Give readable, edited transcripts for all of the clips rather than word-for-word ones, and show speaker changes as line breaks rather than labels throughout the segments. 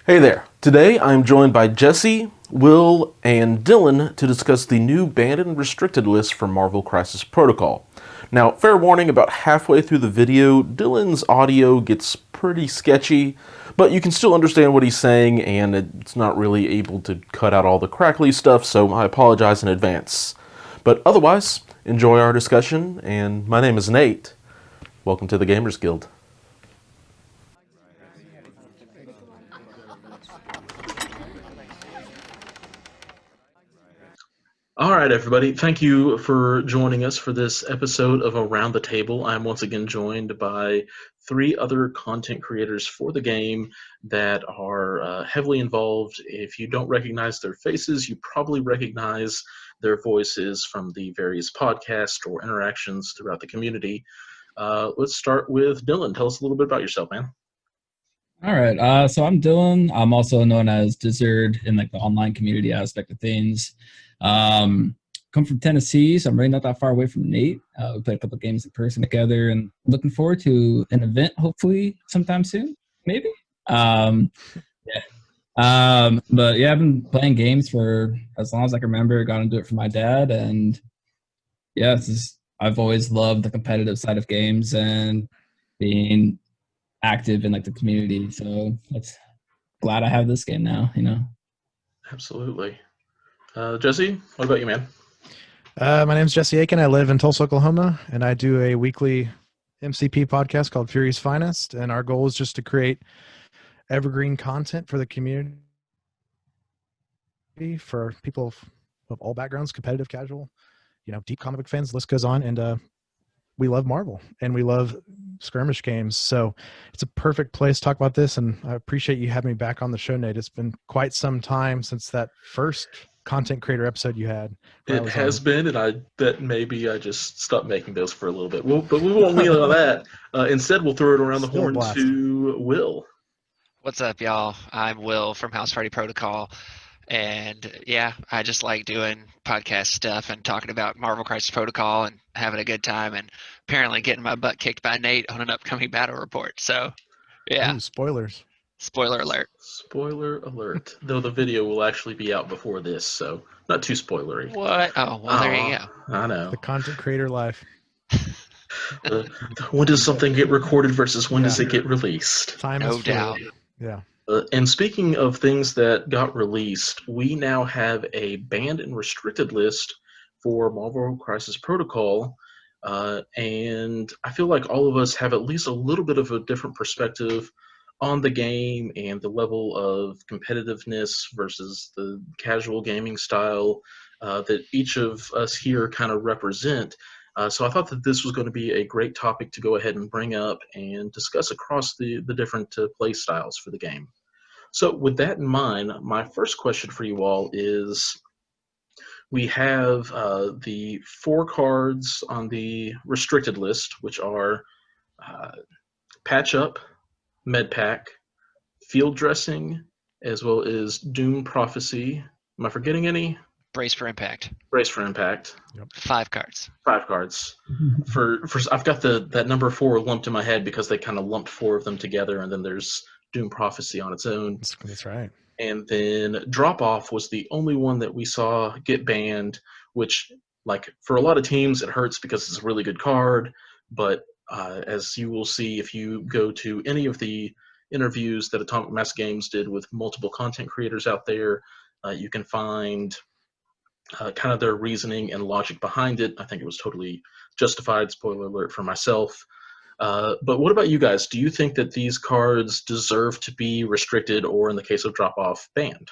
Hey there. Today I'm joined by Jesse, Will, and Dylan to discuss the new banned and restricted list for Marvel Crisis Protocol. Now, fair warning, about halfway through the video, Dylan's audio gets pretty sketchy, but you can still understand what he's saying, and it's not really able to cut out all the crackly stuff, so I apologize in advance. But otherwise, enjoy our discussion, and my name is Nate. Welcome to the Gamers Guild. All right, everybody. Thank you for joining us for this episode of Around the Table. I'm once again joined by three other content creators for the game that are heavily involved. If you don't recognize their faces, you probably recognize their voices from the various podcasts or interactions throughout the community. Let's start with Dylan. Tell us a little bit about yourself, man.
All right. So I'm Dylan. I'm also known as Dizzard in like the online community aspect of things. Um, come from Tennessee, so I'm really not that far away from Nate. We played a couple of games in person together, and looking forward to an event hopefully sometime soon, maybe. Um, yeah. But yeah, I've been playing games for as long as I can remember. Got into it from my dad, and yeah, I've always loved the competitive side of games and being active in like the community. So it's glad I have this game now.
Absolutely. Jesse, what about you, man?
My name's Jesse Aiken. I live in Tulsa, Oklahoma, and I do a weekly MCP podcast called Fury's Finest. And our goal is just to create evergreen content for the community for people of all backgrounds, competitive, casual, deep comic book fans. The list goes on. And we love Marvel and we love skirmish games. So it's a perfect place to talk about this. And I appreciate you having me back on the show, Nate. It's been quite some time since that first content creator episode you had.
It has been, and I bet maybe I just stopped making those for a little bit. But we won't lean on that. Instead, we'll throw it around the horn to Will.
What's up, y'all? I'm Will from House Party Protocol. And yeah, I just like doing podcast stuff and talking about Marvel Crisis Protocol and having a good time and apparently getting my butt kicked by Nate on an upcoming battle report. So yeah.
Ooh, spoilers.
Spoiler alert.
Spoiler alert. Though the video will actually be out before this, so not too spoilery.
What? Oh, well, there you go.
I know.
The content creator life.
When does something get recorded versus when does it get released?
Time
No
is
doubt.
Yeah.
And speaking of things that got released, we now have a banned and restricted list for Marvel Crisis Protocol. And I feel like all of us have at least a little bit of a different perspective on the game and the level of competitiveness versus the casual gaming style that each of us here kind of represent. So I thought that this was going to be a great topic to go ahead and bring up and discuss across the different play styles for the game. So with that in mind, my first question for you all is, we have the 4 cards on the restricted list, which are Patch Up, Med Pack, Field Dressing, as well as Doom Prophecy. Am I forgetting any?
Brace for Impact.
Brace for Impact.
Yep.
5 cards.
5 cards. For I've got that number 4 lumped in my head because they kind of lumped 4 of them together, and then there's Doom Prophecy on its own.
That's right.
And then Drop Off was the only one that we saw get banned, which, like, for a lot of teams, it hurts because it's a really good card. But as you will see if you go to any of the interviews that Atomic Mass Games did with multiple content creators out there, you can find kind of their reasoning and logic behind it. I think it was totally justified. Spoiler alert for myself. But what about you guys? Do you think that these cards deserve to be restricted or, in the case of Drop Off, banned?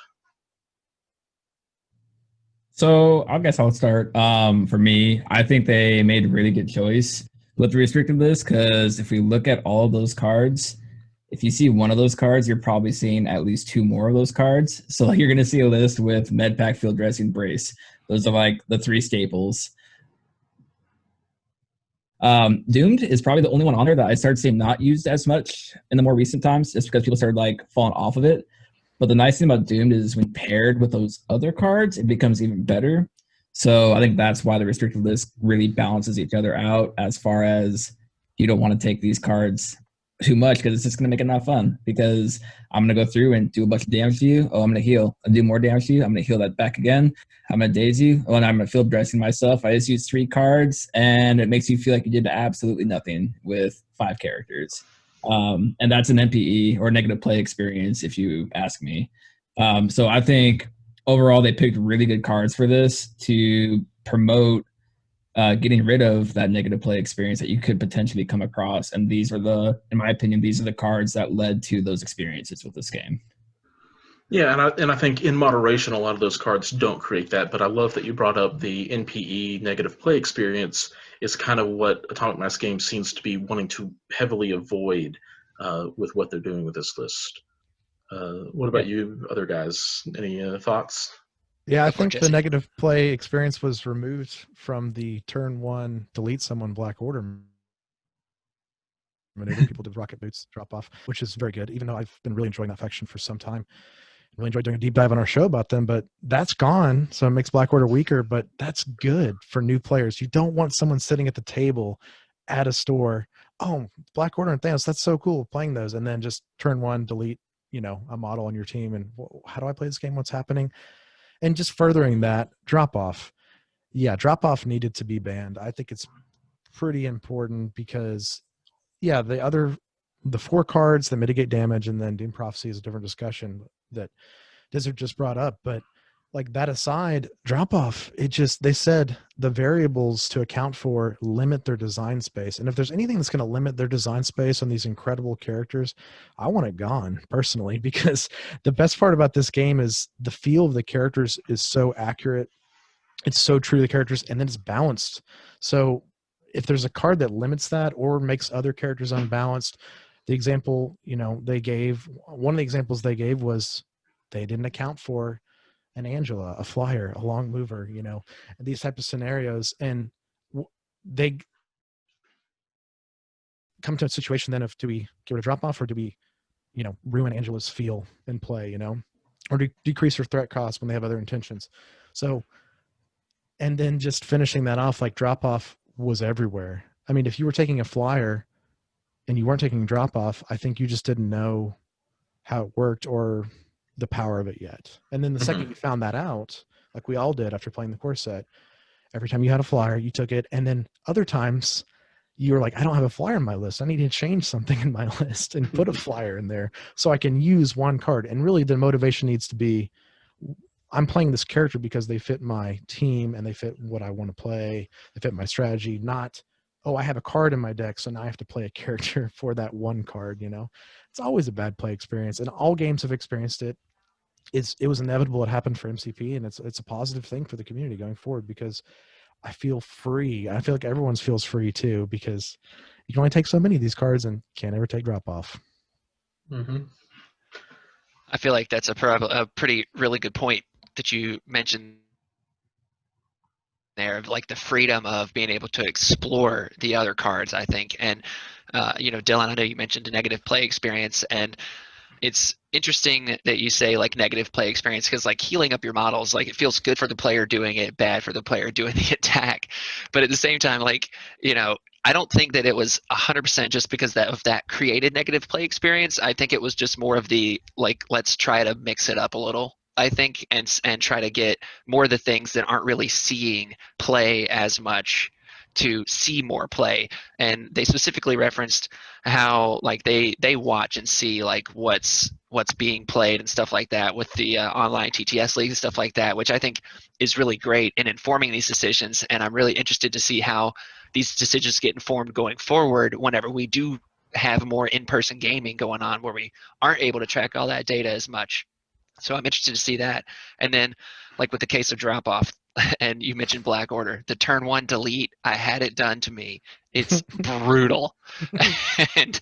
So I guess I'll start. For me, I think they made a really good choice with the restricted list because if we look at all of those cards, if you see one of those cards, you're probably seeing at least 2 more of those cards. So like, you're going to see a list with Med Pack, Field Dressing, Brace. Those are like the 3 staples. Doomed is probably the only one on there that I started seeing not used as much in the more recent times, just because people started like falling off of it. But the nice thing about Doomed is when paired with those other cards, it becomes even better. So I think that's why the restricted list really balances each other out as far as you don't want to take these cards too much because it's just going to make it not fun because I'm going to go through and do a bunch of damage to you. Oh, I'm going to heal. I'll do more damage to you. I'm going to heal that back again. I'm going to daze you. Oh, and I'm going to field dressing myself. I just use 3 cards and it makes you feel like you did absolutely nothing with 5 characters. And that's an NPE or negative play experience if you ask me. So I think overall they picked really good cards for this to promote getting rid of that negative play experience that you could potentially come across. And these are in my opinion, these are the cards that led to those experiences with this game.
Yeah, and I think in moderation, a lot of those cards don't create that. But I love that you brought up the NPE negative play experience. Is kind of what Atomic Mass Games seems to be wanting to heavily avoid with what they're doing with this list. What about you, other guys? Any thoughts?
Yeah, I
Go for it,
think the
Jesse.
negative play experience was removed from the turn 1 delete someone Black Order maneuver. People did rocket boots drop off, which is very good, even though I've been really enjoying that faction for some time. Really enjoyed doing a deep dive on our show about them, but that's gone. So it makes Black Order weaker, but that's good for new players. You don't want someone sitting at the table at a store. Oh, Black Order and Thanos, that's so cool playing those. And then just turn 1, delete, a model on your team. And how do I play this game? What's happening? And just furthering that, drop off. Yeah, drop off needed to be banned. I think it's pretty important because, yeah, the 4 cards that mitigate damage and then Doom Prophecy is a different discussion that Desert just brought up. But like that aside, drop off, they said the variables to account for limit their design space. And if there's anything that's going to limit their design space on these incredible characters, I want it gone personally, because the best part about this game is the feel of the characters is so accurate. It's so true to the characters, and then it's balanced. So if there's a card that limits that or makes other characters unbalanced, the example, one of the examples they gave was they didn't account for an Angela, a flyer, a long mover, and these types of scenarios. And they come to a situation then of, do we get rid of drop off, or do we, ruin Angela's feel and play, or decrease her threat cost when they have other intentions? So, and then just finishing that off, like drop off was everywhere. I mean, if you were taking a flyer and you weren't taking drop off, I think you just didn't know how it worked or the power of it yet. And then the second you found that out, like we all did after playing the core set, every time you had a flyer, you took it. And then other times you were like, I don't have a flyer in my list. I need to change something in my list and put a flyer in there so I can use one card. And really the motivation needs to be, I'm playing this character because they fit my team and they fit what I want to play. They fit my strategy, not, oh, I have a card in my deck, so now I have to play a character for that one card, It's always a bad play experience, and all games have experienced it. It was inevitable. It happened for MCP, and it's a positive thing for the community going forward, because I feel free. I feel like everyone feels free too, because you can only take so many of these cards and can't ever take drop off.
Mm-hmm.
I feel like that's a pretty really good point that you mentioned there, of like the freedom of being able to explore the other cards, I think. And Dylan, I know you mentioned a negative play experience, and it's interesting that you say like negative play experience, because like healing up your models, like it feels good for the player doing it, bad for the player doing the attack. But at the same time, like, I don't think that it was 100% just because of that created negative play experience. I think it was just more of the, like, let's try to mix it up a little, I think, and try to get more of the things that aren't really seeing play as much to see more play. And they specifically referenced how like they watch and see like what's being played and stuff like that with the online TTS league and stuff like that, which I think is really great in informing these decisions. And I'm really interested to see how these decisions get informed going forward whenever we do have more in-person gaming going on, where we aren't able to track all that data as much. So I'm interested to see that. And then like with the case of drop off, and you mentioned Black Order, the turn 1 delete, I had it done to me. It's brutal. and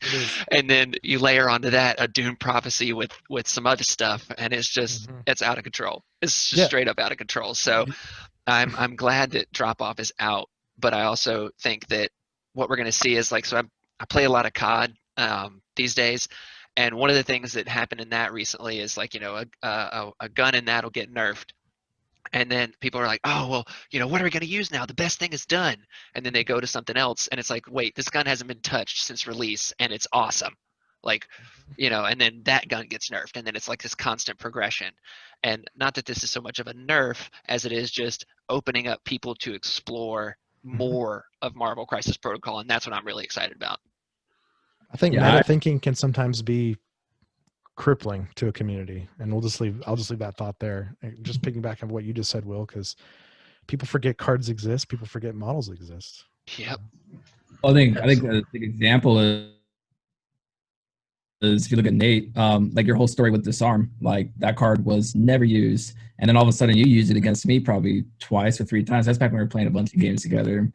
then you layer onto that a Doom Prophecy with some other stuff, and it's just it's out of control. It's just straight up out of control. So I'm glad that drop off is out, but I also think that what we're going to see is like, so I play a lot of COD these days, and one of the things that happened in that recently is like, a gun in that will get nerfed. And then people are like, oh, well, what are we going to use now? The best thing is done. And then they go to something else, and it's like, wait, this gun hasn't been touched since release, and it's awesome. like, and then that gun gets nerfed, and then it's like this constant progression. And not that this is so much of a nerf as it is just opening up people to explore more of Marvel Crisis Protocol, and that's what I'm really excited about.
I think meta thinking can sometimes be crippling to a community, and I'll just leave that thought there. Just piggyback on what you just said, Will, because people forget cards exist, people forget models exist.
Yep.
Well, I think a big example is if you look at Nate, like your whole story with Disarm, like that card was never used, and then all of a sudden you used it against me probably twice or 3 times. That's back when we were playing a bunch of games together.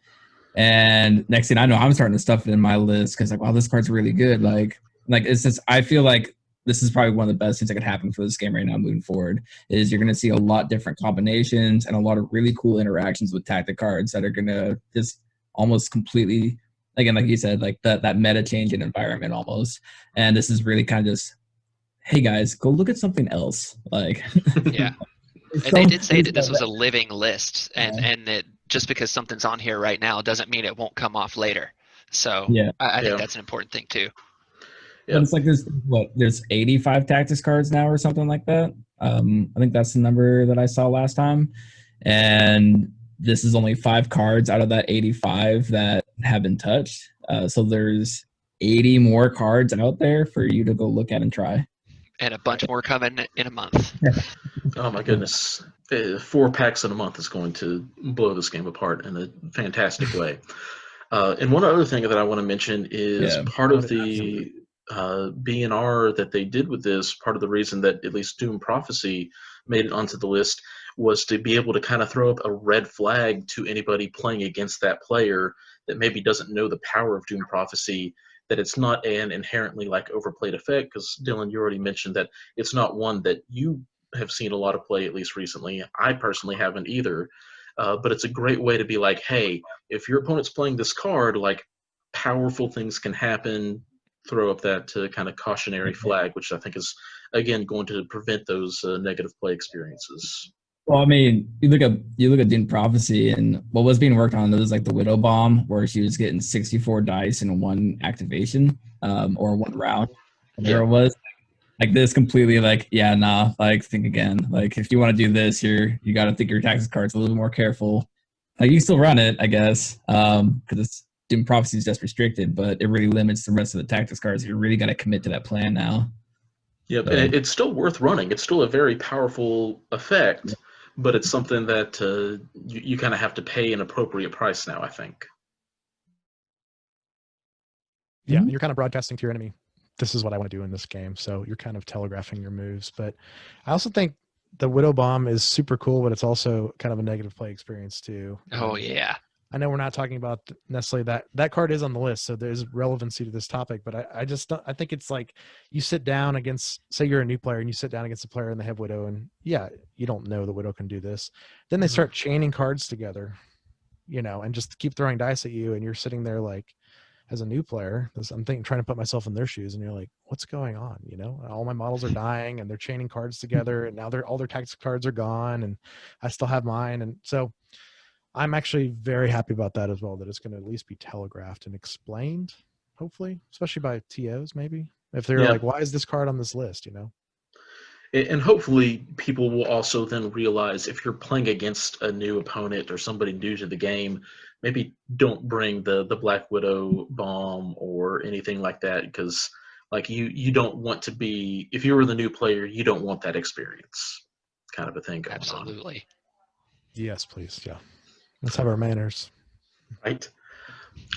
And next thing I know, I'm starting to stuff it in my list because like, wow, this card's really good. Like it's just, I feel like this is probably one of the best things that could happen for this game right now moving forward. Is you're going to see a lot different combinations and a lot of really cool interactions with tactic cards that are going to just almost completely, again, like you said, like that meta change in environment almost. And this is really kind of just, hey guys, go look at something else. Like,
yeah. And they did say that this was a living list, and that just because something's on here right now doesn't mean it won't come off later. So I think that's an important thing too.
Yeah. But it's like there's 85 tactics cards now or something like that. I think that's the number that I saw last time. And this is only 5 cards out of that 85 that have been touched. So there's 80 more cards out there for you to go look at and try.
And a bunch more coming in a month.
Oh my goodness. 4 packs in a month is going to blow this game apart in a fantastic way. And one other thing that I want to mention is part of the BNR that they did with this, part of the reason that at least Doom Prophecy made it onto the list was to be able to kind of throw up a red flag to anybody playing against that player that maybe doesn't know the power of Doom Prophecy, that it's not an inherently like overplayed effect, because Dylan, you already mentioned that it's not one that you have seen a lot of play, at least recently. I personally haven't either, but it's a great way to be like, hey, if your opponent's playing this card, like powerful things can happen. Throw up that kind of cautionary flag, which I think is, again, going to prevent those negative play experiences.
Well, I mean, you look at Doom Prophecy, and what was being worked on was like the Widow Bomb, where she was getting 64 dice in one activation, or one round, whatever it was. Like this, completely like, like think again. Like if you want to do this, you got to think your tactics cards a little more careful. Like you can still run it, I guess, because Doom Prophecy is just restricted, but it really limits the rest of the tactics cards. You really got to commit to that plan now.
Yep, and it's still worth running. It's still a very powerful effect, but it's something that you kind of have to pay an appropriate price now, I think.
Yeah, you're kind of broadcasting to your enemy, this is what I want to do in this game. So you're kind of telegraphing your moves. But I also think the Widow Bomb is super cool, but it's also kind of a negative play experience too.
Oh, yeah.
I know we're not talking about necessarily that card is on the list, so there's relevancy to this topic, but I just don't, I think it's like you sit down against, say you're a new player and you sit down against a player and they have Widow, and you don't know the Widow can do this. Then they start chaining cards together, and just keep throwing dice at you, and you're sitting there like, as a new player, I'm trying to put myself in their shoes, and you're like, what's going on? All my models are dying and they're chaining cards together, and now all their tactics cards are gone and I still have mine. And so I'm actually very happy about that as well, that it's going to at least be telegraphed and explained, hopefully, especially by TOs, maybe. If they're like, why is this card on this list,
And hopefully people will also then realize if you're playing against a new opponent or somebody new to the game, maybe don't bring the Black Widow bomb or anything like that, because like you don't want to be, if you were the new player, you don't want that experience kind of a thing going on.
Absolutely.
Yes, please. Yeah. Let's have our manners.
Right.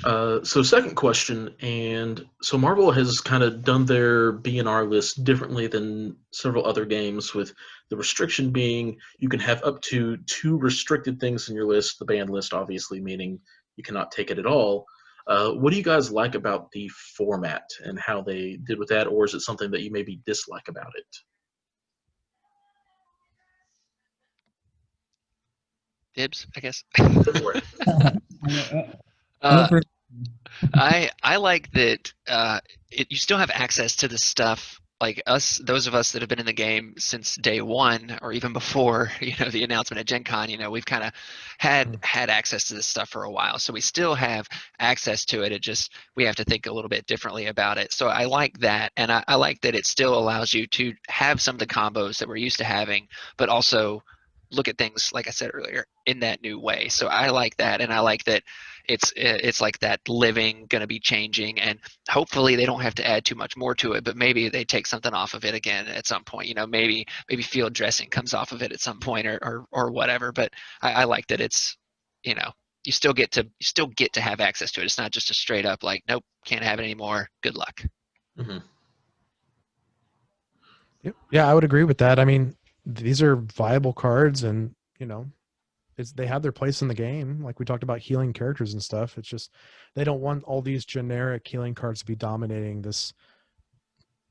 So second question, and so Marvel has kind of done their BNR list differently than several other games, with the restriction being you can have up to 2 restricted things in your list, the banned list obviously meaning you cannot take it at all. What do you guys like about the format and how they did with that, or is it something that you maybe dislike about it?
Dibs, I guess.
For
I like that you still have access to the stuff like us, those of us that have been in the game since day one, or even before, the announcement at Gen Con, we've kind of had access to this stuff for a while. So we still have access to it. It just, we have to think a little bit differently about it. So I like that. And I like that it still allows you to have some of the combos that we're used to having, but also look at things, like I said earlier, in that new way. So I like that. And I like that it's like that living, going to be changing, and hopefully they don't have to add too much more to it, but maybe they take something off of it again at some point. Maybe field dressing comes off of it at some point, or whatever. But I like that it's, you still get to have access to it. It's not just a straight up like, nope, can't have it anymore, good luck.
Mm-hmm.
Yeah, I would agree with that. I mean, these are viable cards, and they have their place in the game. Like we talked about healing characters and stuff. It's just they don't want all these generic healing cards to be dominating this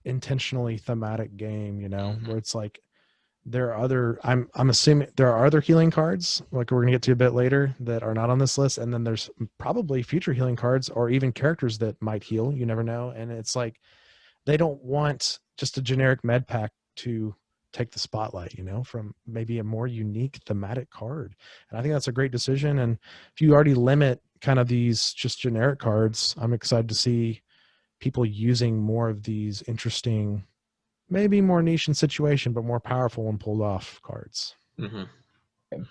intentionally thematic game, where it's like there are other I'm assuming there are other healing cards, like we're gonna get to a bit later, that are not on this list, and then there's probably future healing cards or even characters that might heal. You never know. And it's like they don't want just a generic med pack to take the spotlight, from maybe a more unique thematic card. And I think that's a great decision. And if you already limit kind of these just generic cards, I'm excited to see people using more of these interesting, maybe more niche in situation, but more powerful and pulled off cards.
Mm-hmm.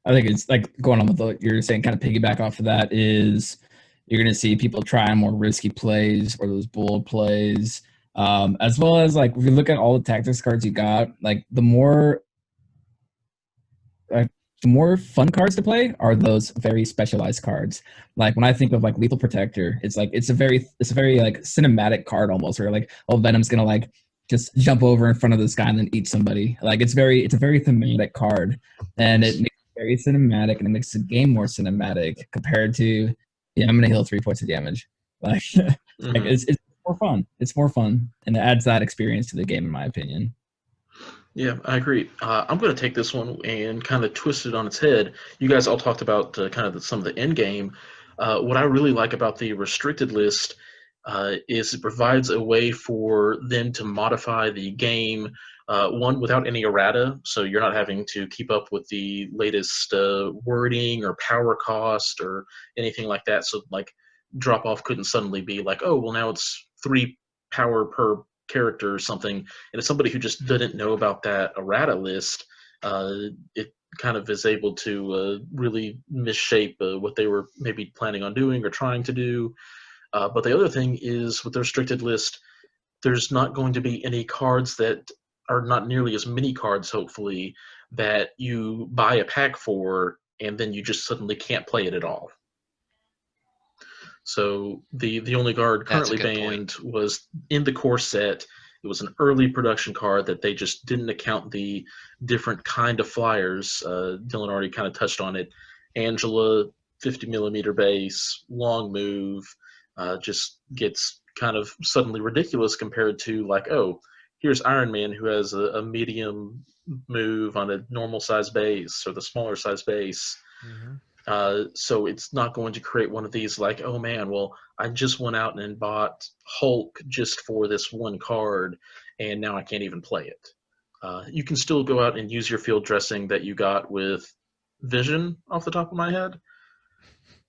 I think it's like going on with what you're saying, kind of piggyback off of that, is you're going to see people trying more risky plays or those bold plays. As well as like if you look at all the tactics cards you got, like the more fun cards to play are those very specialized cards. Like when I think of like Lethal Protector, it's a very like cinematic card almost, where like, oh, Venom's gonna like just jump over in front of this guy and then eat somebody. Like it's a very thematic card, and it makes it very cinematic, and it makes the game more cinematic compared to, yeah, I'm gonna heal 3 points of damage. Like,
Mm-hmm.
like it's more fun. It's more fun, and it adds that experience to the game, in my opinion.
Yeah, I agree. I'm going to take this one and kind of twist it on its head. You guys all talked about kind of some of the end game. What I really like about the restricted list is it provides a way for them to modify the game, one, without any errata, so you're not having to keep up with the latest wording or power cost or anything like that. So, like, drop off couldn't suddenly be like, oh, well, now it's 3 power per character or something. And as somebody who just didn't know about that errata list, it kind of is able to really misshape what they were maybe planning on doing or trying to do. But the other thing is, with the restricted list, there's not going to be any cards that are not nearly as many cards, hopefully, that you buy a pack for and then you just suddenly can't play it at all. So the only card currently banned was in the core set. It was an early production card that they just didn't account the different kind of flyers. Dylan already kind of touched on it. Angela, 50 millimeter base, long move, just gets kind of suddenly ridiculous compared to like, oh, here's Iron Man who has a medium move on a normal size base or the smaller size base.
Mm-hmm.
So it's not going to create one of these like, oh man, well, I just went out and bought Hulk just for this one card, and now I can't even play it. You can still go out and use your field dressing that you got with Vision off the top of my head.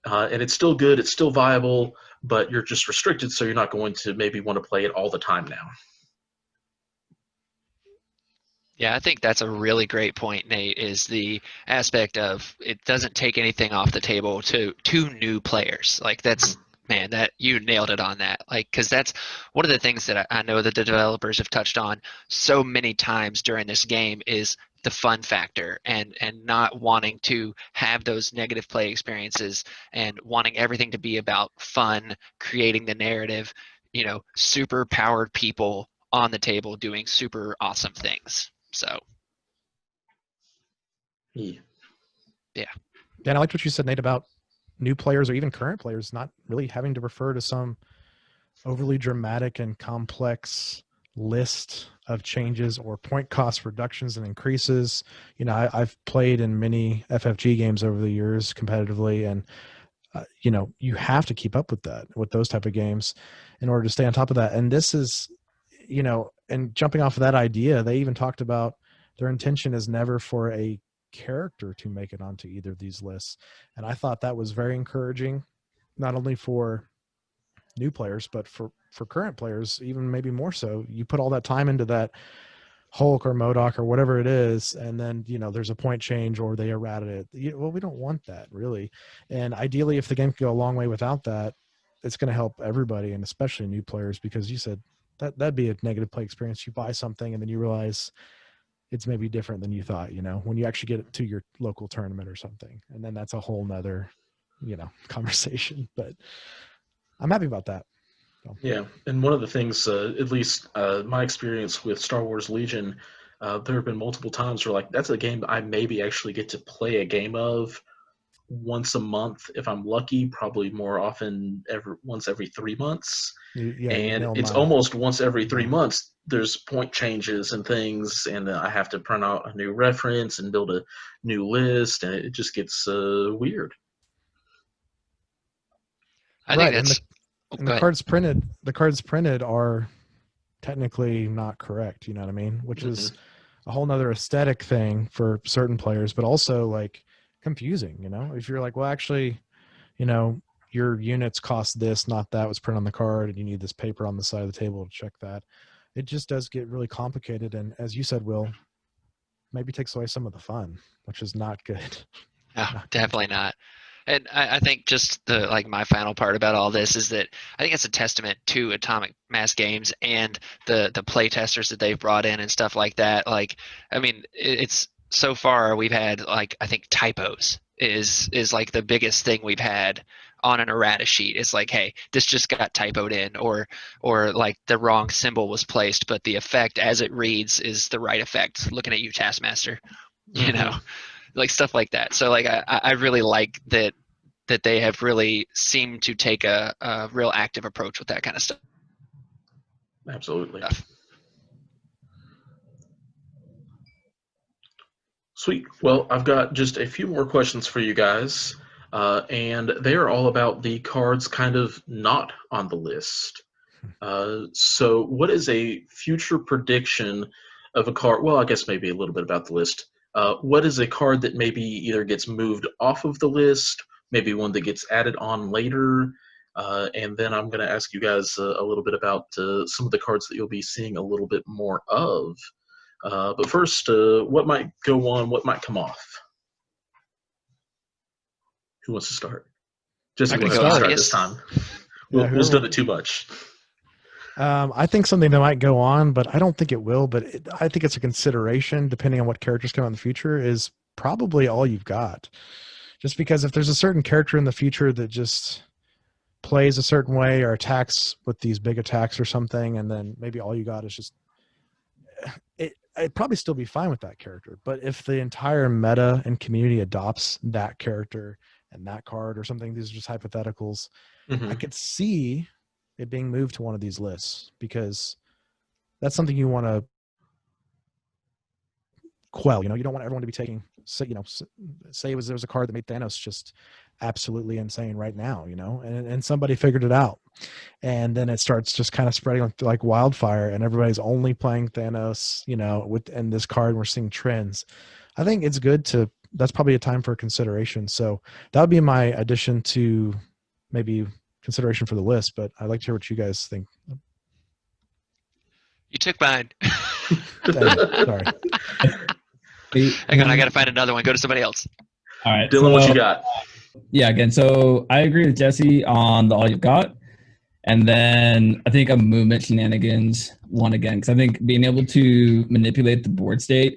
And it's still good, it's still viable, but you're just restricted, so you're not going to maybe want to play it all the time now.
Yeah, I think that's a really great point, Nate, is the aspect of it doesn't take anything off the table to new players. Like that's, man, that you nailed it on that. Like, because that's one of the things that I know that the developers have touched on so many times during this game is the fun factor and not wanting to have those negative play experiences and wanting everything to be about fun, creating the narrative, super powered people on the table doing super awesome things. So,
Yeah.
And I liked what you said, Nate, about new players or even current players not really having to refer to some overly dramatic and complex list of changes or point cost reductions and increases. I've played in many FFG games over the years competitively, and you have to keep up with that, with those type of games, in order to stay on top of that. And this is, you know, and jumping off of that idea, they even talked about their intention is never for a character to make it onto either of these lists. And I thought that was very encouraging, not only for new players, but for current players, even maybe more so. You put all that time into that Hulk or MODOK or whatever it is, and then, you know, there's a point change or they errated it. Well, we don't want that, really. And ideally, if the game can go a long way without that, it's going to help everybody, and especially new players, because you said that'd be a negative play experience. You buy something and then you realize it's maybe different than you thought, you know, when you actually get it to your local tournament or something. And then that's a whole nother, you know, conversation. But I'm happy about that. So.
Yeah, and one of the things, at least my experience with Star Wars Legion, there have been multiple times where, like, that's a game I maybe actually get to play a game of once a month if I'm lucky, probably more often once every 3 months. And it's almost once every 3 months there's point changes and things, and I have to print out a new reference and build a new list, and it just gets weird.
I think that's
and the cards printed are technically not correct, you know what I mean? Which is a whole nother aesthetic thing for certain players, but also like confusing, you know? If you're like, well, actually, you know, your units cost this, not that was printed on the card, and you need this paper on the side of the table to check that. It just does get really complicated, and as you said, Will, maybe takes away some of the fun, which is not good.
No, definitely not. And I think just my final part about all this is that I think it's a testament to Atomic Mass Games and the play testers that they've brought in and stuff like that. Like, I mean, it's so far we've had, like, I think typos is like the biggest thing we've had on an errata sheet. It's like, hey, this just got typoed in, or like the wrong symbol was placed, but the effect as it reads is the right effect. Looking at you, Taskmaster, you know. Like stuff like that. So like I really like that they have really seemed to take a real active approach with that kind of stuff.
Absolutely. Sweet. Well, I've got just a few more questions for you guys, and they are all about the cards kind of not on the list. So what is a future prediction of a card? Well, I guess maybe a little bit about the list. What is a card that maybe either gets moved off of the list, maybe one that gets added on later, and then I'm going to ask you guys a little bit about some of the cards that you'll be seeing a little bit more of. But first, what might go on, what might come off? Who wants to start? Jesse wants to start this time. Will's done it too much.
I think something that might go on, but I don't think it will. But I think it's a consideration, depending on what characters come out in the future, is probably all you've got. Just because if there's a certain character in the future that just plays a certain way or attacks with these big attacks or something, and then maybe all you got is just it'd probably still be fine with that character. But if the entire meta and community adopts that character and that card or something, these are just hypotheticals, I could see it being moved to one of these lists, because that's something you want to quell. You know, you don't want everyone to be taking, you know, say there was a card that made Thanos just absolutely insane right now, you know, and somebody figured it out, and then it starts just kind of spreading like wildfire, and everybody's only playing Thanos, you know, and this card, and we're seeing trends. I think it's good that's probably a time for consideration. So that would be my addition to maybe consideration for the list, but I'd like to hear what you guys think.
You took mine.
Sorry.
Hang on, I got to find another one. Go to somebody else.
All right,
Dylan, what you got?
Yeah, again, so I agree with Jesse on the all you've got. And then I think a movement shenanigans one again, because I think being able to manipulate the board state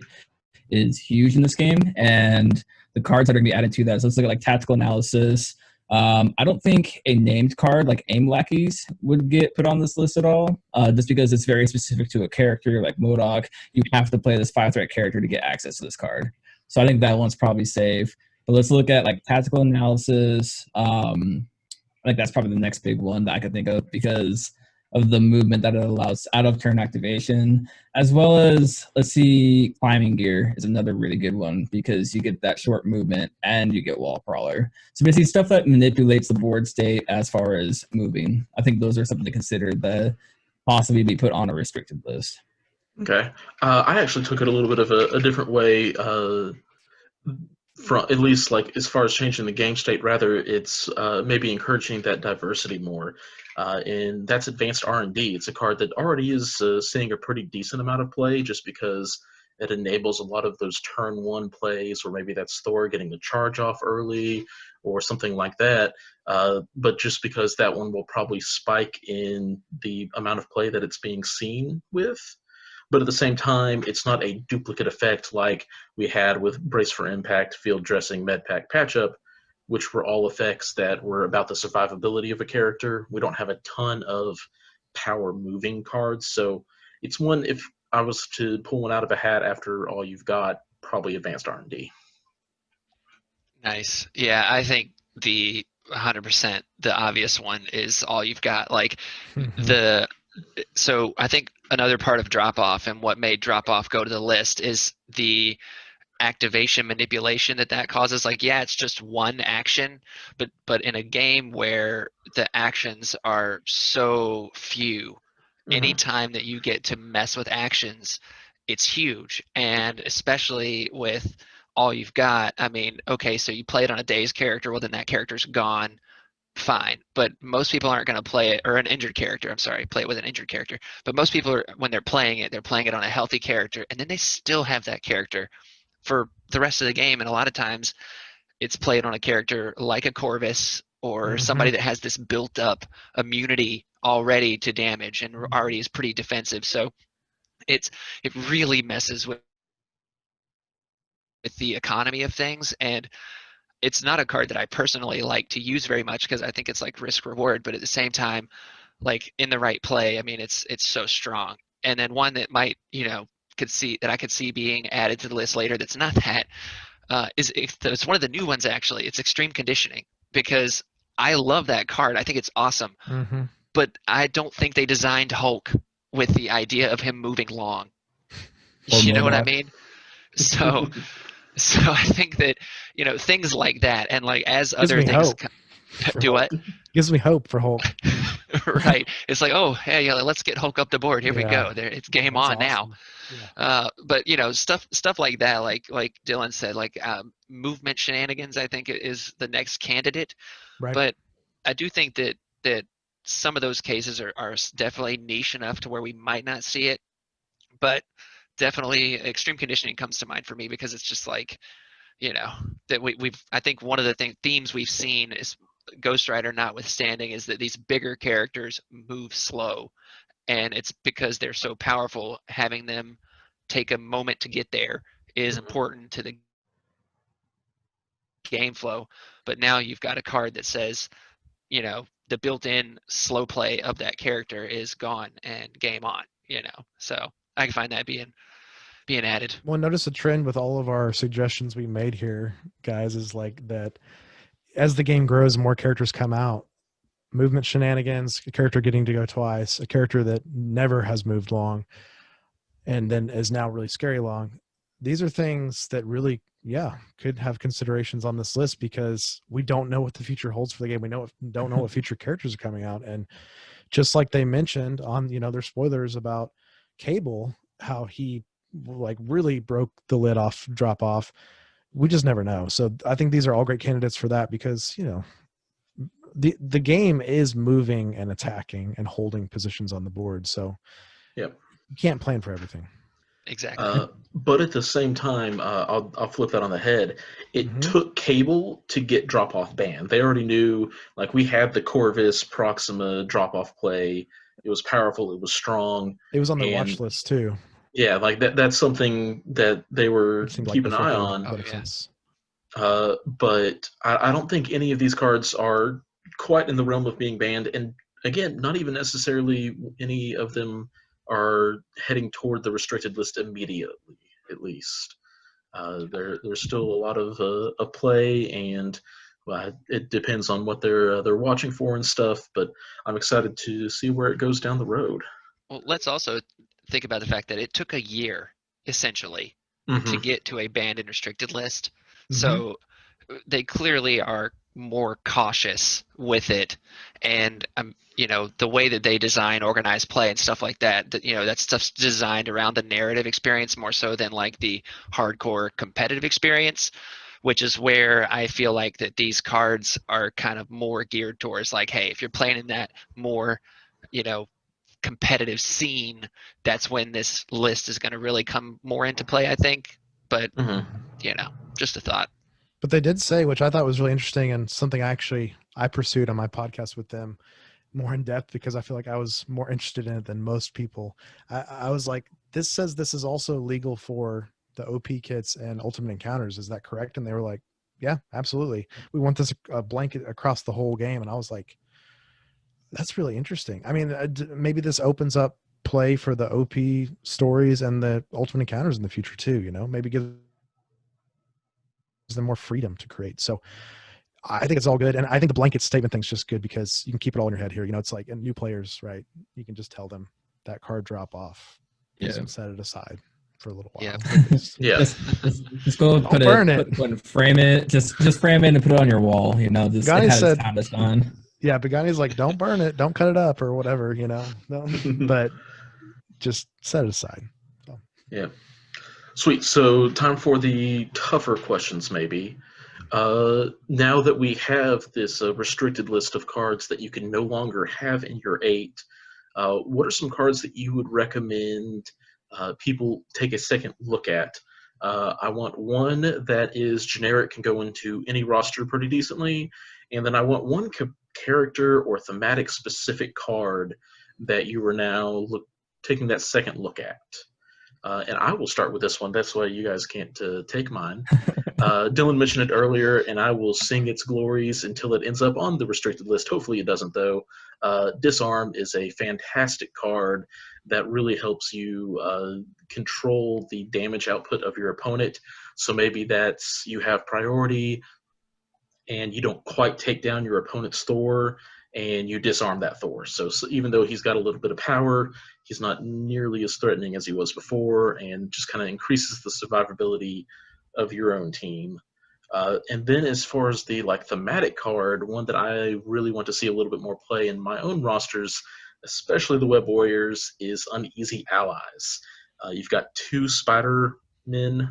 is huge in this game, and the cards that are going to be added to that. So let's look at like tactical analysis. I don't think a named card like Aim Lackeys would get put on this list at all, just because it's very specific to a character like MODOK. You have to play this 5-threat character to get access to this card. So I think that one's probably safe. But let's look at like tactical analysis. I think that's probably the next big one that I could think of because of the movement that it allows out of turn activation, as well as, let's see, climbing gear is another really good one because you get that short movement and you get wall crawler. So basically stuff that manipulates the board state as far as moving. I think those are something to consider. The possibly be put on a restricted list.
Okay. I actually took it a little bit of a different way. From at least like as far as changing the game state, rather it's maybe encouraging that diversity more. And that's advanced R&D. It's a card that already is seeing a pretty decent amount of play, just because it enables a lot of those turn one plays, or maybe that's Thor getting the charge off early, or something like that. But just because that one will probably spike in the amount of play that it's being seen with. But at the same time, it's not a duplicate effect like we had with Brace for Impact, Field Dressing, Medpack, Patchup, which were all effects that were about the survivability of a character. We don't have a ton of power moving cards, so it's one, if I was to pull one out of a hat after all you've got, probably Advanced R&D.
Nice. Yeah, I think the 100% the obvious one is all you've got. Like the so I think another part of drop off and what made drop off go to the list is the activation manipulation that causes. Like, yeah, it's just one action, but in a game where the actions are so few, anytime that you get to mess with actions, it's huge. And especially with all you've got, I mean, okay, so you play it on a dazed character, well then that character's gone, fine. But most people aren't going to play it, or an injured character, I'm sorry, play it with an injured character. But most people are, when they're playing it on a healthy character, and then they still have that character for the rest of the game. And a lot of times it's played on a character like a Corvus or somebody that has this built up immunity already to damage and already is pretty defensive. So it really messes with the economy of things. And it's not a card that I personally like to use very much because I think it's like risk reward, but at the same time, like in the right play, I mean, it's so strong. And then one that might, I could see being added to the list later that's not that, it's one of the new ones actually. It's Extreme Conditioning, because I love that card. I think it's awesome, but I don't think they designed Hulk with the idea of him moving long. You know what I mean? So I think that things like that, and like as other things do what
gives me hope for Hulk.
Right. It's like, oh, hey, let's get Hulk up the board. Here we go. There, it's game on now. Yeah. But stuff like that, like Dylan said, like movement shenanigans, I think is the next candidate.
Right.
But I do think that some of those cases are definitely niche enough to where we might not see it. But definitely Extreme Conditioning comes to mind for me, because it's just like, that we've I think one of the themes we've seen is, Ghost Rider notwithstanding, is that these bigger characters move slow, and it's because they're so powerful. Having them take a moment to get there is important to the game flow. But now you've got a card that says, the built-in slow play of that character is gone and game on. So I can find that being added.
Well, notice a trend with all of our suggestions we made here, guys, is like that as the game grows, more characters come out. Movement shenanigans, a character getting to go twice, a character that never has moved long and then is now really scary long. These are things that really, could have considerations on this list, because we don't know what the future holds for the game. We don't know what future characters are coming out. And just like they mentioned on, their spoilers about Cable, how he like really broke the lid off drop off. We just never know. So I think these are all great candidates for that, because the game is moving and attacking and holding positions on the board. So you can't plan for everything.
Exactly.
But at the same time, I'll flip that on the head. It took Cable to get drop off banned. They already knew, like, we had the Corvus Proxima drop off play. It was powerful. It was strong.
It was on their watch list too.
Yeah, like that's something that they were keeping an eye on. But I don't think any of these cards are quite in the realm of being banned. And again, not even necessarily any of them are heading toward the restricted list immediately, at least. There's still a lot of a play, and it depends on what they're watching for and stuff. But I'm excited to see where it goes down the road.
Well, let's also think about the fact that it took a year, essentially, to get to a banned and restricted list. So they clearly are more cautious with it, and the way that they design organized play and stuff like that, that stuff's designed around the narrative experience more so than like the hardcore competitive experience, which is where I feel like that these cards are kind of more geared towards like, hey, if you're playing in that more, competitive scene, that's when this list is going to really come more into play, I think. But, just a thought.
But they did say, which I thought was really interesting and something I pursued on my podcast with them more in depth because I feel like I was more interested in it than most people. I was like, this says this is also legal for the OP kits and Ultimate Encounters. Is that correct? And they were like, yeah, absolutely. We want this blanket across the whole game. And I was like, that's really interesting. I mean, maybe this opens up play for the OP stories and the Ultimate Encounters in the future too, maybe gives them more freedom to create. So I think it's all good. And I think the blanket statement thing's just good because you can keep it all in your head here. It's like, and new players, right? You can just tell them that card drop off. And set it aside for a little while.
Yeah.
Just go and
burn it.
Frame it. Just frame it and put it on your wall. This
Pagani
said, time is gone.
Yeah, Pagani's like, don't burn it, don't cut it up or whatever, No, but just set it aside. So.
Yeah. Sweet. So time for the tougher questions, maybe. Now that we have this restricted list of cards that you can no longer have in your 8, what are some cards that you would recommend people take a second look at? I want one that is generic, can go into any roster pretty decently, and then I want one character or thematic specific card that you are now taking that second look at. And I will start with this one. That's why you guys can't take mine. Dylan mentioned it earlier, and I will sing its glories until it ends up on the restricted list. Hopefully it doesn't, though. Disarm is a fantastic card that really helps you control the damage output of your opponent. So maybe that's you have priority, and you don't quite take down your opponent's Thor, and you disarm that Thor. So even though he's got a little bit of power, he's not nearly as threatening as he was before, and just kind of increases the survivability of your own team. And then as far as the thematic card, one that I really want to see a little bit more play in my own rosters, especially the Web Warriors, is Uneasy Allies. You've got 2 Spider-Mans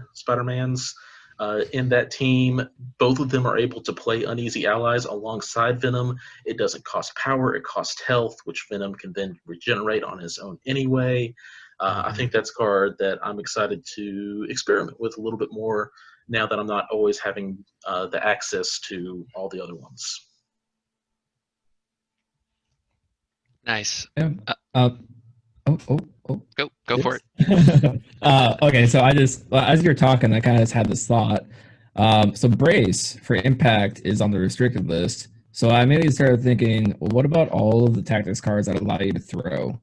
in that team. Both of them are able to play Uneasy Allies alongside Venom. It doesn't cost power, it costs health, which Venom can then regenerate on his own anyway. I think that's a card that I'm excited to experiment with a little bit more now that I'm not always having the access to all the other ones.
Nice.
Go
for it.
Okay, so as you're talking, I kind of just had this thought. So Brace for Impact is on the restricted list. So I immediately started thinking, well, what about all of the tactics cards that allow you to throw?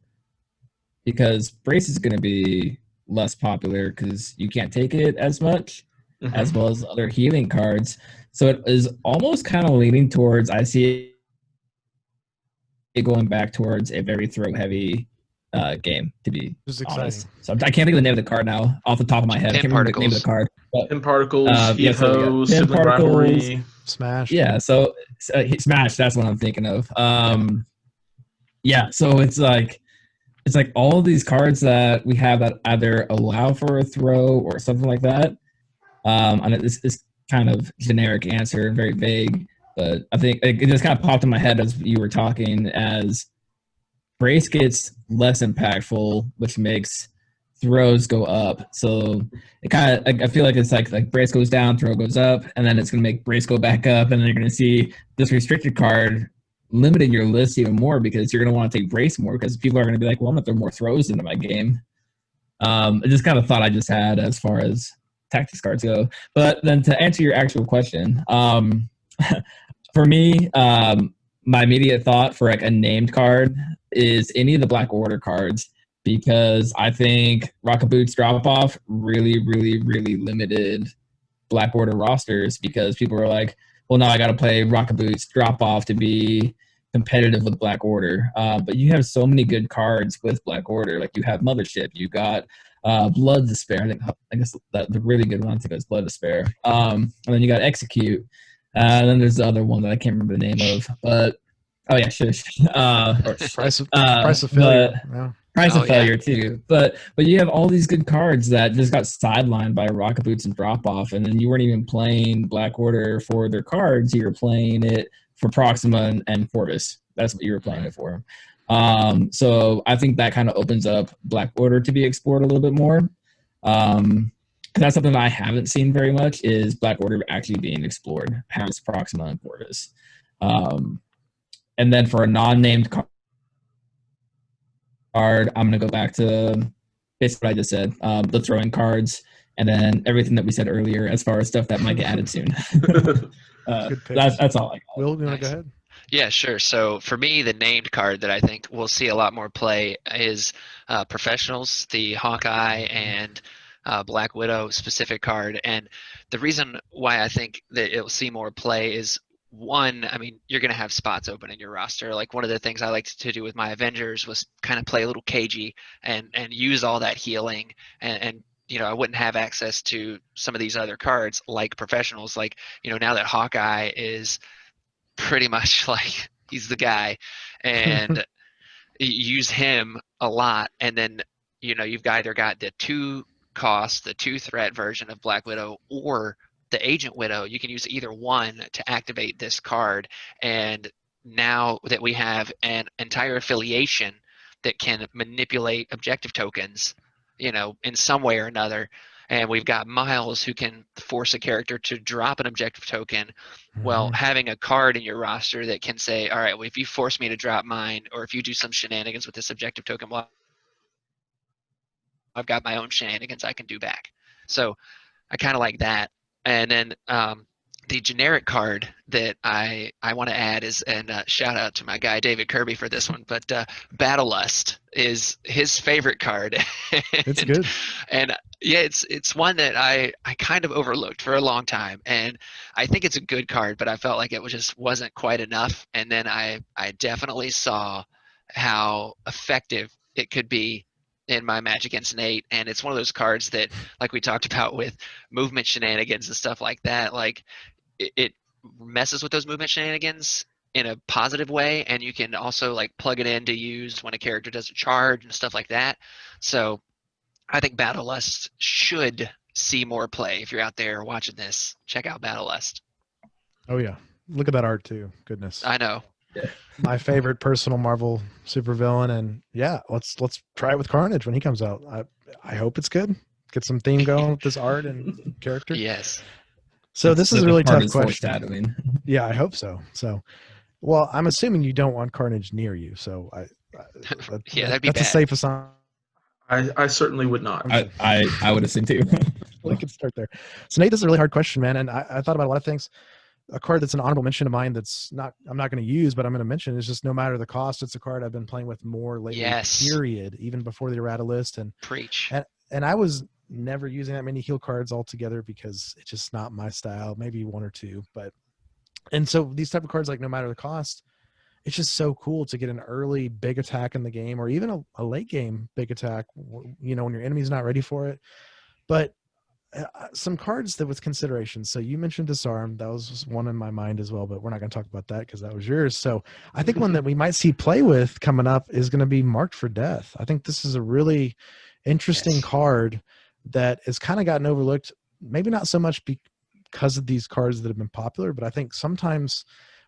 Because Brace is going to be less popular because you can't take it as much, as well as other healing cards. So it is almost kind of leaning towards, I see it going back towards a very throw-heavy game, to be honest. So I can't think of the name of the card now off the top of my head. I can't remember the name of the card.
Pin Particles,
Evo,
Sibling Rivalry,
Smash.
Yeah, so Smash, that's what I'm thinking of. Yeah, so it's like all of these cards that we have that either allow for a throw or something like that. And it's kind of generic answer, very vague, but I think it just kind of popped in my head as you were talking, as Brace gets less impactful, which makes throws go up. So it kind of, I feel like it's like Brace goes down, throw goes up, and then it's going to make Brace go back up, and then you're going to see this restricted card limiting your list even more because you're going to want to take Brace more because people are going to be like, well, I'm going to throw more throws into my game. It just kind of thought I just had as far as tactics cards go. But then to answer your actual question, for me, my immediate thought for like a named card is any of the Black Order cards, because I think Rocket Boots Drop Off really, really, really limited Black Order rosters because people were like, well, now I got to play Rocket Boots Drop Off to be competitive with Black Order. But you have so many good cards with Black Order. Like you have Mothership, you got Blood Despair. I guess that the really good one I think is Blood Despair. And then you got Execute. And then there's the other one that I can't remember the name of, but oh yeah, shush. Or
Price of
but
failure. Yeah.
Price
Oh
of
yeah.
Failure too. But you have all these good cards that just got sidelined by Rocket Boots and Drop Off, and then you weren't even playing Black Order for their cards. You were playing it for Proxima and Fortis. That's what you were playing it for. So I think that kind of opens up Black Order to be explored a little bit more. Because that's something that I haven't seen very much is Black Order actually being explored past Proxima and Fortis. And then for a non-named card, I'm going to go back to basically what I just said, the throwing cards, and then everything that we said earlier as far as stuff that might get added soon.
Good pick.
That's all I got.
Will, you want to
Nice.
go ahead?
Yeah, sure. So for me, the named card that I think we'll see a lot more play is Professionals, the Hawkeye and Black Widow specific card. And the reason why I think that it'll see more play is one, I mean, you're going to have spots open in your roster. Like one of the things I liked to do with my Avengers was kind of play a little cagey and use all that healing and you know, I wouldn't have access to some of these other cards like Professionals. Like, you know, now that Hawkeye is pretty much like he's the guy and use him a lot, and then you know you've either got the 2 cost, the 2 threat version of Black Widow, or the Agent Widow. You can use either one to activate this card, and now that we have an entire affiliation that can manipulate objective tokens, you know, in some way or another, and we've got Miles who can force a character to drop an objective token. Well, having a card in your roster that can say, all right, well, if you force me to drop mine, or if you do some shenanigans with this objective token, well, I've got my own shenanigans I can do back. So I kind of like that. And then the generic card that I want to add is, and shout out to my guy David Kirby for this one, but Battle Lust is his favorite card.
It's good.
And yeah, it's one that I kind of overlooked for a long time, and I think it's a good card, but I felt like it just wasn't quite enough. And then I definitely saw how effective it could be in my match against Nate, and it's one of those cards that, like we talked about with movement shenanigans and stuff like that, like it messes with those movement shenanigans in a positive way, and you can also like plug it in to use when a character does a charge and stuff like that. So I think Battle Lust should see more play. If you're out there watching this, check out Battle Lust.
Oh yeah, look at that art too. Goodness.
I know.
My favorite personal Marvel supervillain, and yeah, let's try it with Carnage when he comes out. I hope it's good. Get some theme going with this art and character.
Yes.
So this is a really tough question.
Foreshadowing.
Yeah, I hope so. So, well, I'm assuming you don't want Carnage near you. So
Yeah, that'd be
that's a
bad.
safe assumption.
I certainly would not.
I would assume too.
We can start there. So Nate, this is a really hard question, man. And I thought about a lot of things. A card that's an honorable mention of mine that's not, I'm not going to use, but I'm going to mention is just no matter the cost, it's a card I've been playing with more lately,
Yes.
period, even before the errata list. And
Preach.
and I was never using that many heal cards altogether because it's just not my style, maybe one or two. But, and so these type of cards, like no matter the cost, it's just so cool to get an early big attack in the game, or even a late game big attack, you know, when your enemy's not ready for it. But some cards that with consideration. So you mentioned Disarm. That was one in my mind as well, but we're not going to talk about that because that was yours. So I think one that we might see play with coming up is going to be Marked for Death. I think this is a really interesting card that has kind of gotten overlooked. Maybe not so much because of these cards that have been popular, but I think sometimes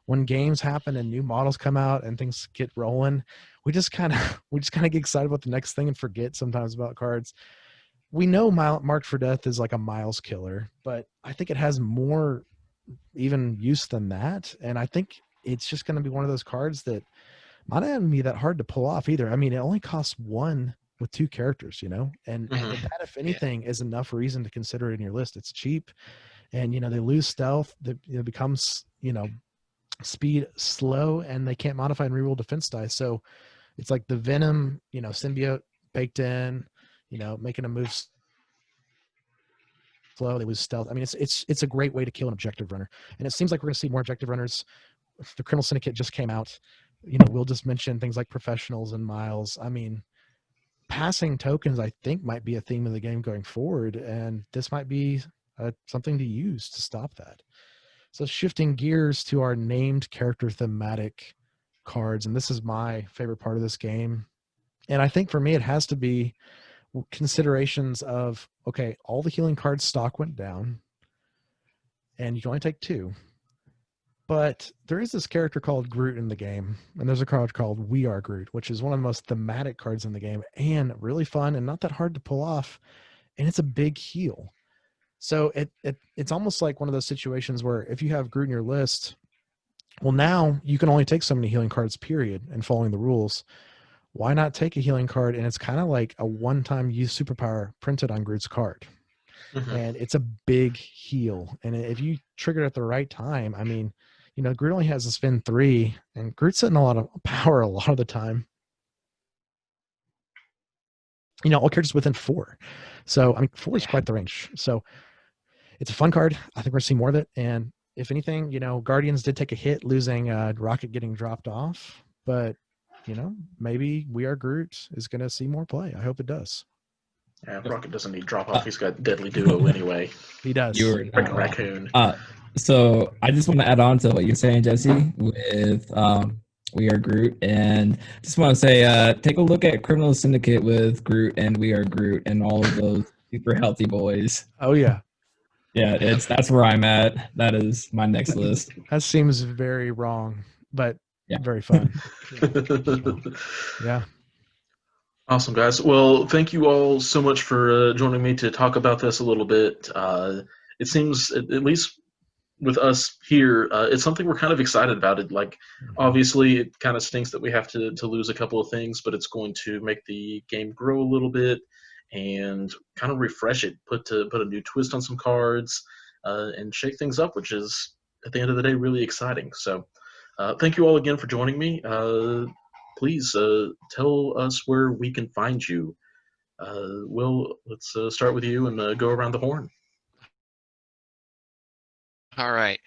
when games happen and new models come out and things get rolling, we just kind of get excited about the next thing and forget sometimes about cards. We know Marked for Death is like a Miles killer, but I think it has more even use than that. And I think it's just going to be one of those cards that might not be that hard to pull off either. I mean, it only costs 1 with 2 characters, you know, and that, if anything, is enough reason to consider it in your list. It's cheap, and, you know, they lose stealth. It becomes, you know, speed slow, and they can't modify and reroll defense dice. So it's like the Venom, you know, symbiote baked in, you know, making a move slow, they lose stealth. I mean, it's a great way to kill an objective runner, and it seems like we're going to see more objective runners. The Criminal Syndicate just came out. You know, we'll just mention things like Professionals and Miles. I mean, passing tokens, I think, might be a theme of the game going forward, and this might be something to use to stop that. So shifting gears to our named character thematic cards, and this is my favorite part of this game. And I think for me, it has to be considerations of, okay, all the healing cards stock went down, and you can only take 2. But there is this character called Groot in the game, and there's a card called We Are Groot, which is one of the most thematic cards in the game, and really fun and not that hard to pull off. And it's a big heal. So it's almost like one of those situations where if you have Groot in your list, well, now you can only take so many healing cards, period, and following the rules. Why not take a healing card? And it's kind of like a one-time use superpower printed on Groot's card.
Mhm.
And it's a big heal. And if you trigger it at the right time, I mean, you know, Groot only has to spin 3, and Groot's sitting a lot of power a lot of the time. You know, all characters within 4. So, I mean, 4 is quite the range. So it's a fun card. I think we're going to see more of it. And if anything, you know, Guardians did take a hit losing Rocket getting dropped off. But, you know, maybe We Are Groot is going to see more play. I hope it does.
Yeah, Rocket doesn't need drop off. He's got Deadly Duo anyway.
He does.
You were
Freaking raccoon.
So I just want to add on to what you're saying, Jesse, with We Are Groot, and just want to say, take a look at Criminal Syndicate with Groot and We Are Groot and all of those super healthy boys.
Oh, yeah.
Yeah, that's where I'm at. That is my next list.
That seems very wrong, but
Yeah.
very fun. Yeah.
Awesome, guys. Well, thank you all so much for joining me to talk about this a little bit. It seems, at least with us here, it's something we're kind of excited about. It, like, obviously, it kind of stinks that we have to lose a couple of things, but it's going to make the game grow a little bit and kind of refresh it, put a new twist on some cards, and shake things up, which is, at the end of the day, really exciting. So, thank you all again for joining me. Please tell us where we can find you. Will, let's start with you and go around the horn.
All right.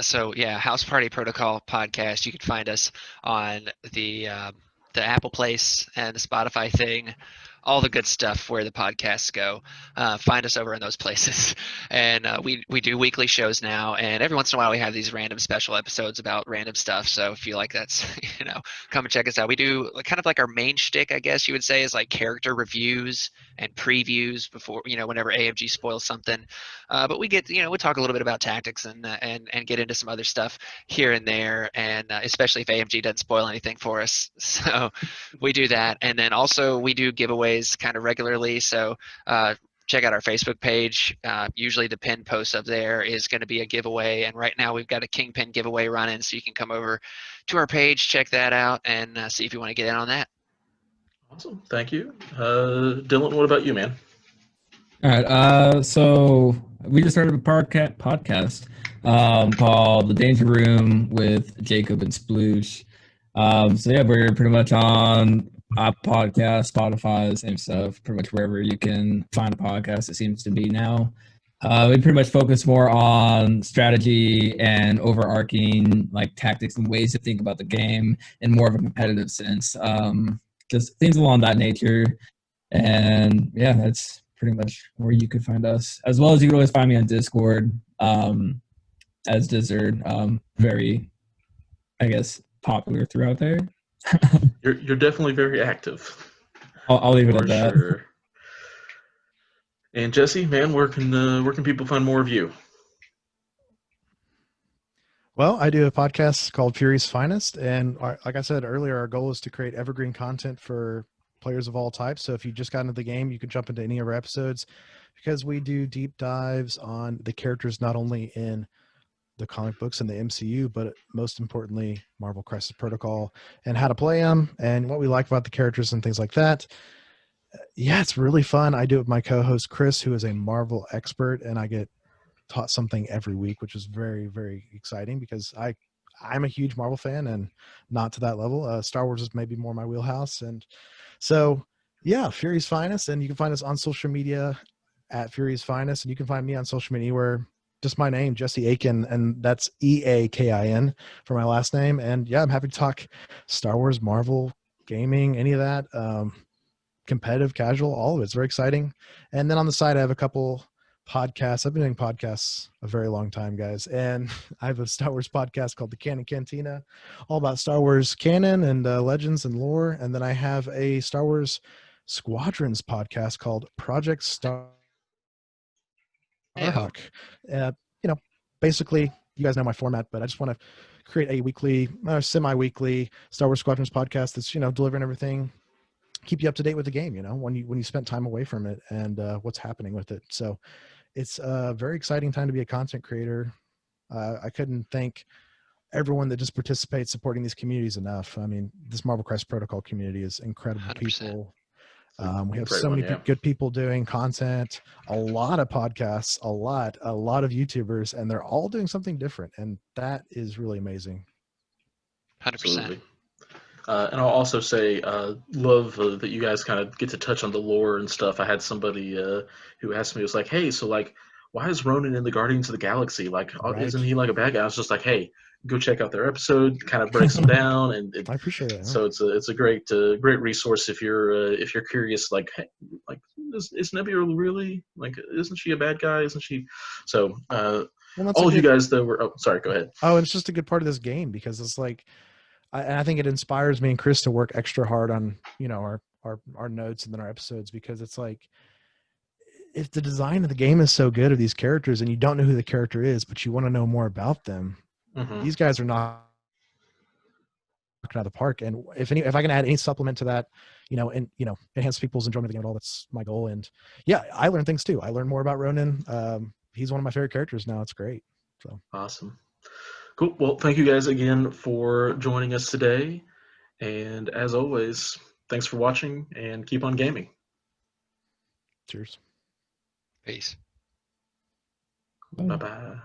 So yeah, House Party Protocol podcast. You can find us on the Apple Place and the Spotify thing, all the good stuff where the podcasts go. Find us over in those places, and we do weekly shows now. And every once in a while, we have these random special episodes about random stuff. So if you like that's come and check us out. We do kind of like our main shtick, I guess you would say, is like character reviews and previews before whenever AMG spoils something. But we get we talk a little bit about tactics and get into some other stuff here and there, and especially if AMG doesn't spoil anything for us. So we do that, and then also we do giveaways kind of regularly. So check out our Facebook page. Usually the pinned post up there is going to be a giveaway, and right now we've got a Kingpin giveaway running, so you can come over to our page, check that out, and see if you want to get in on that.
Awesome, thank you. Dylan, what about you, man?
All right. So we just started a podcast called The Danger Room with Jacob and Sploosh. So yeah, we're pretty much on podcast, Spotify, same stuff, pretty much wherever you can find a podcast, it seems to be now. We pretty much focus more on strategy and overarching like tactics and ways to think about the game in more of a competitive sense. Just things along that nature. And yeah, that's pretty much where you could find us. As well as you can always find me on Discord as Dizzard. Very, I guess, popular throughout there.
You're definitely very active.
I'll leave it at that.
Sure. And Jesse, man, where can people find more of you?
Well, I do a podcast called Fury's Finest, and like I said earlier, our goal is to create evergreen content for players of all types. So if you just got into the game, you can jump into any of our episodes, because we do deep dives on the characters not only in the comic books and the MCU, but most importantly, Marvel Crisis Protocol and how to play them and what we like about the characters and things like that. Yeah, it's really fun. I do it with my co-host Chris, who is a Marvel expert, and I get taught something every week, which is very, very exciting because I'm a huge Marvel fan and not to that level. Star Wars is maybe more my wheelhouse. And so, yeah, Fury's Finest. And you can find us on social media at Fury's Finest. And you can find me on social media anywhere, just my name, Jesse Aiken. And that's EAKIN for my last name. And yeah, I'm happy to talk Star Wars, Marvel, gaming, any of that, competitive, casual, all of it. It's very exciting. And then on the side, I have a couple podcasts. I've been doing podcasts a very long time, guys, and I have a Star Wars podcast called the Canon Cantina, all about Star Wars canon and legends and lore. And then I have a Star Wars Squadrons podcast called Project Starhawk.
Hey-o.
You know, basically, you guys know my format, but I just want to create a weekly, semi-weekly Star Wars Squadrons podcast that's delivering everything, keep you up to date with the game. When you spent time away from it and what's happening with it. So it's a very exciting time to be a content creator. I couldn't thank everyone that just participates supporting these communities enough. I mean, this Marvel Crisis Protocol community is incredible
100%.
people. We have
Great
so
one,
many
yeah.
good people doing content, a lot of podcasts, a lot of YouTubers, and they're all doing something different. And that is really amazing.
100%.
Absolutely. And I'll also say, love that you guys kind of get to touch on the lore and stuff. I had somebody who asked me, was like, "Hey, so like, why is Ronan in the Guardians of the Galaxy? Like,
Right.
isn't he like a bad guy?" I was just like, "Hey, go check out their episode. Kind of breaks them down, and
I appreciate it.
so it's a great resource if you're curious. Like, hey, like is Nebula really like? Isn't she a bad guy? Isn't she?" So
Well, that's
all
a
of you
good-
guys that were, oh, sorry, go ahead.
Oh, it's just a good part of this game because it's like, I think it inspires me and Chris to work extra hard on our notes and then our episodes, because it's like, if the design of the game is so good of these characters and you don't know who the character is, but you want to know more about them,
Mhm.
these guys are not knocking out of the park. And if I can add any supplement to that, and enhance people's enjoyment of the game at all, that's my goal. And yeah, I learn things too. I learn more about Ronan. He's one of my favorite characters now. It's great. So
Awesome. Cool. Well, thank you guys again for joining us today. And as always, thanks for watching and keep on gaming.
cheers.
Peace.
Bye bye.